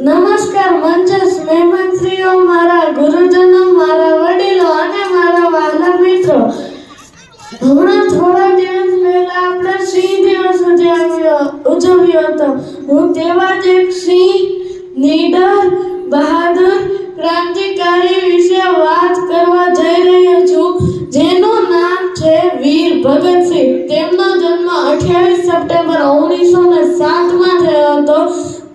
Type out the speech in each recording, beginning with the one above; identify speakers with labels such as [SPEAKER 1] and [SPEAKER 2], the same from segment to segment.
[SPEAKER 1] નમસ્કાર મંચસ્થ મહેમાનશ્રીઓ, મારા ગુરુજનો, મારા વડીલો અને મારા વહાલા મિત્રો. હમણાં થોડા દિવસ પહેલા આપણે સિંહ દિવસ ઉજવ્યો હતો. હું તેવા જ એક સિંહ, નીડર, બહાદુર, ક્રાંતિકારી વિશે વાત કરવા જઈ રહ્યો છું, જેનું નામ છે વીર ભગતસિંહ. તેમનો જન્મ 28 સપ્ટેમ્બર 1907માં થયો હતો.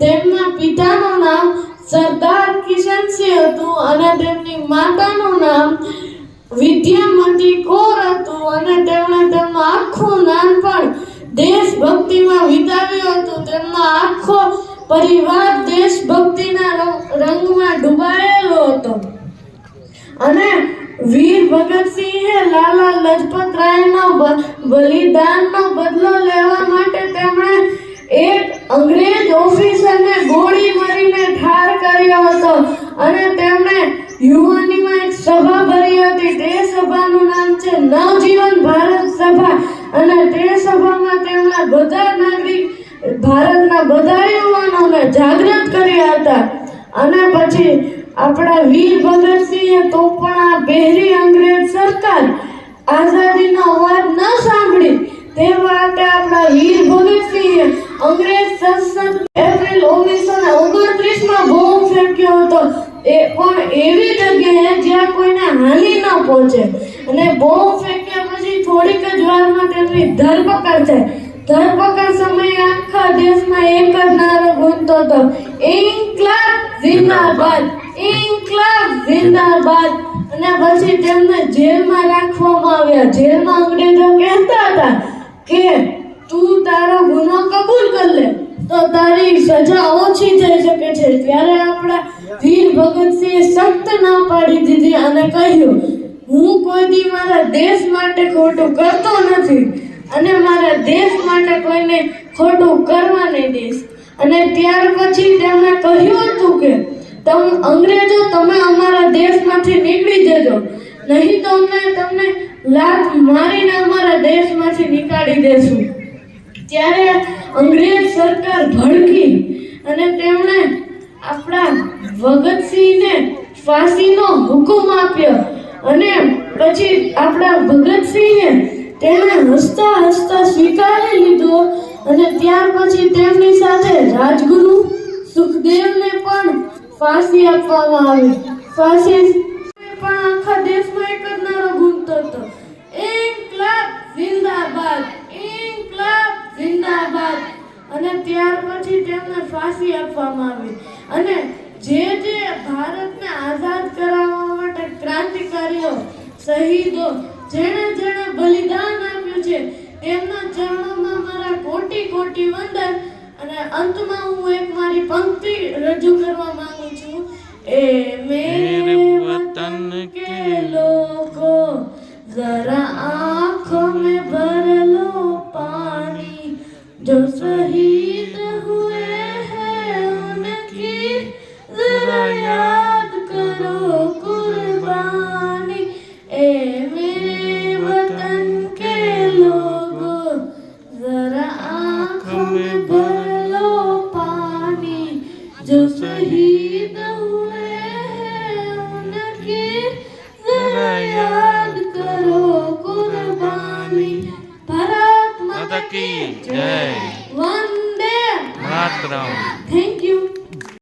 [SPEAKER 1] તેમના પિતાનું નામ સરદાર કિશનસિંહ હતું અને તેમની માતાનું નામ વિદ્યામતી કૌર હતું અને તેમણે તેમનું આખું નાનપણ દેશભક્તિમાં વિતાવ્યું હતું. તેમનો આખો પરિવાર દેશભક્તિના રંગમાં ડૂબાયેલો હતો અને વીર ભગતસિંહે લાલા લજપત રાયનો બલિદાનનો બદલો લેવા માટે તેમણે એક અંગ્રેજ ઓફિસરને ગોળી મારીને ઠાર કર્યો હતો અને તેમણે યુવાનીમાં એક સભા ભરી હતી. તે સભાનું નામ છે નવજીવન ભારત સભા અને તે સભામાં તેમણે ભારતના બધા યુવાનોને જાગૃત કર્યા હતા. અને પછી આપણા વીર ભગતસિંહે તો પણ આ પહેલી અંગ્રેજ સરકાર આઝાદીનો અવાજ ન સાંભળી. તે માટે આપણા વીર ભગતસિંહે અંગ્રેજ સંસદ એપ્રિલ 1929માં બોમ્બ ફેંક્યો હતો, એ પણ એવી જગ્યાએ જ્યાં કોઈને હાનિ ન પહોંચે. અને બોમ્બ ફેંક્યા પછી થોડીક જ વારમાં તેમની ધરપકડ થઈ. ધરપકડ સમયે આખા દેશમાં એક જ નારો ગૂંજતો હતો, ઇન્કલાબ જિંદાબાદ, ઇન્કલાબ જિંદાબાદ. અને પછી તેમને જેલમાં રાખવામાં આવ્યા. જેલમાં અંગ્રેજો કહેતા હતા કે તું તારો ગુનો કબૂલ કર લે તો તારી સજા ઓછી થઈ શકે છે. ત્યારે આપણા વીર ભગતસિંહે સખ્ત ના પાડી દીધી અને કહ્યું, હું કોઈ દી મારા દેશ માટે ખોટું કરતો નથી અને મારા દેશ માટે કોઈને ખોટું કરવા નહીં દઈશ. અને ત્યાર પછી તેમણે કહ્યું હતું કે અંગ્રેજો તમે અમારા દેશમાંથી નીકળી જજો, નહીં તો અમે તમને લાત મારીને અમારા દેશમાંથી નીકાળી દેશું. ત્યારે અંગ્રેજ સરકાર ભડકી અને તેમણે આપણા ભગતસિંહને ફાંસીનો હુકમ આપ્યો. અને પછી આપણા ભગતસિંહે તેને હસતા હસતા સ્વીકારી લીધો. અને ત્યાર પછી તેમની સાથે રાજગુરુ સુખદેવને પણ ફાંસી આપવામાં આવી. ફાંસી પણ આખા દેશમાં એક જ નારો ગૂંજતો હતો, ઇન્કલાબ જિંદાબાદ, ઇન્કલાબ જિંદાબાદ. અને ત્યાર પછી તેમને ફાંસી આપવામાં આવી. અને જે ભારતને આઝાદ કરાવવા માટે ક્રાંતિકારીઓ, શહીદો, જેણે બલિદાન આપ્યું છે, તેમના ચરણોમાં મારા કોટી કોટી વંદન. અને અંતમાં હું એક મારી પંક્તિ રજૂ કરવા માંગુ છું. એ મેરે વતન કે લોગો જરા આંખો में भर लो पानी, जो शहीद हुए हैं उनकी जरा याद करो कुर्बानी. ए मेरे वतन के लोगो जरा आंखों में भर लो पानी, जो शहीद हुए हैं उनकी जरा याद करो कुर्बानी. भारत माता की जय. वंदे मातरम. Thank you.